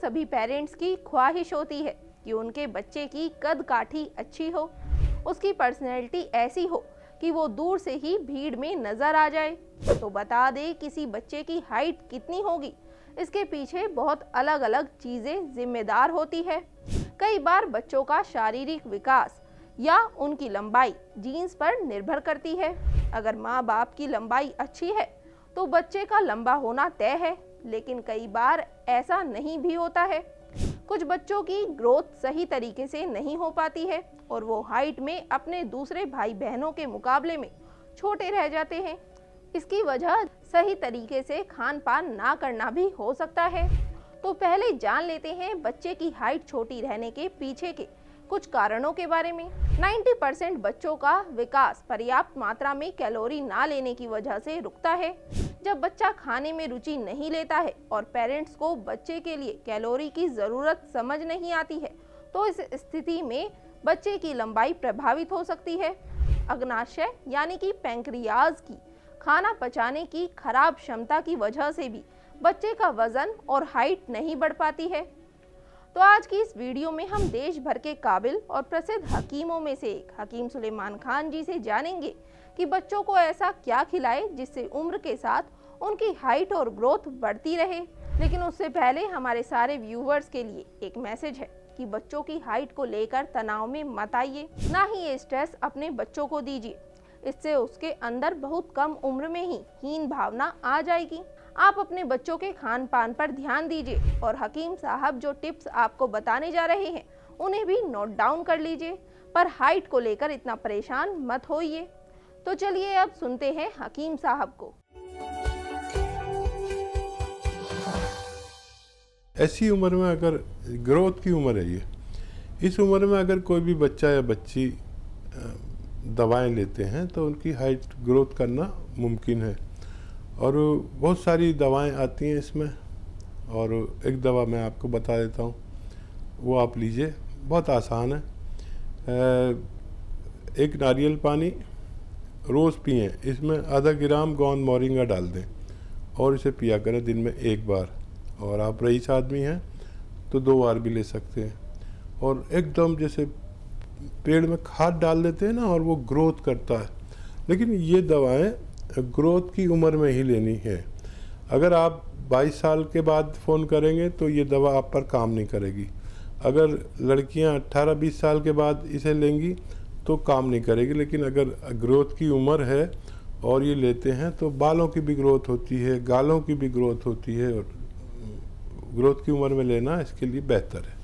सभी पेरेंट्स की ख्वाहिश होती है कि उनके बच्चे की कद काठी अच्छी हो, उसकी पर्सनैलिटी ऐसी हो कि वो दूर से ही भीड़ में नजर आ जाए। तो बता दें, किसी बच्चे की हाइट कितनी होगी, इसके पीछे बहुत अलग अलग चीजें जिम्मेदार होती है। कई बार बच्चों का शारीरिक विकास या उनकी लंबाई जीन्स पर निर्भर करती है। अगर माँ बाप की लंबाई अच्छी है तो बच्चे का लंबा होना तय है, लेकिन कई बार ऐसा नहीं भी होता है। कुछ बच्चों की ग्रोथ सही तरीके से नहीं हो पाती है और वो हाइट में अपने दूसरे भाई बहनों के मुकाबले में छोटे रह जाते हैं। इसकी वजह सही तरीके से खान पान ना करना भी हो सकता है। तो पहले जान लेते हैं बच्चे की हाइट छोटी रहने के पीछे के कुछ कारणों के बारे में। 90% बच्चों का विकास पर्याप्त मात्रा में कैलोरी ना लेने की वजह से रुकता है। जब बच्चा खाने में रुचि नहीं लेता है और पेरेंट्स को बच्चे के लिए कैलोरी की ज़रूरत समझ नहीं आती है, तो इस स्थिति में बच्चे की लंबाई प्रभावित हो सकती है। अग्नाशय यानी कि पैंक्रियाज की खाना पचाने की खराब क्षमता की वजह से भी बच्चे का वजन और हाइट नहीं बढ़ पाती है। तो आज की इस वीडियो में हम देश भर के काबिल और प्रसिद्ध हकीमों में से एक हकीम सुलेमान खान जी से जानेंगे कि बच्चों को ऐसा क्या खिलाए जिससे उम्र के साथ उनकी हाइट और ग्रोथ बढ़ती रहे। लेकिन उससे पहले हमारे सारे व्यूवर्स के लिए एक मैसेज है कि बच्चों की हाइट को लेकर तनाव में मत आइए, ना ही ये स्ट्रेस अपने बच्चों को दीजिए। इससे उसके अंदर बहुत कम उम्र में ही हीन भावना आ जाएगी। आप अपने बच्चों के खान पान पर ध्यान दीजिए और हकीम साहब जो टिप्स आपको बताने जा रहे हैं उन्हें भी नोट डाउन कर लीजिए, पर हाइट को लेकर इतना परेशान मत होइए। तो चलिए अब सुनते हैं हकीम साहब को। ऐसी उम्र में अगर ग्रोथ की उम्र है ये, इस उम्र में अगर कोई भी बच्चा या बच्ची दवाएं लेते हैं तो उनकी हाइट ग्रोथ करना मुमकिन है। और बहुत सारी दवाएं आती हैं इसमें, और एक दवा मैं आपको बता देता हूँ, वो आप लीजिए, बहुत आसान है। एक नारियल पानी रोज़ पिएं, इसमें आधा ग्राम गोंद मोरिंगा डाल दें और इसे पिया करें दिन में एक बार। और आप रईस आदमी हैं तो 2 बार भी ले सकते हैं। और एकदम जैसे पेड़ में खाद डाल देते हैं ना, और वो ग्रोथ करता है। लेकिन ये दवाएं ग्रोथ की उम्र में ही लेनी है। अगर आप 22 साल के बाद फ़ोन करेंगे तो ये दवा आप पर काम नहीं करेगी। अगर लड़कियां 18-20 साल के बाद इसे लेंगी तो काम नहीं करेगी। लेकिन अगर ग्रोथ की उम्र है और ये लेते हैं तो बालों की भी ग्रोथ होती है, गालों की भी ग्रोथ होती है, और ग्रोथ की उम्र में लेना इसके लिए बेहतर है।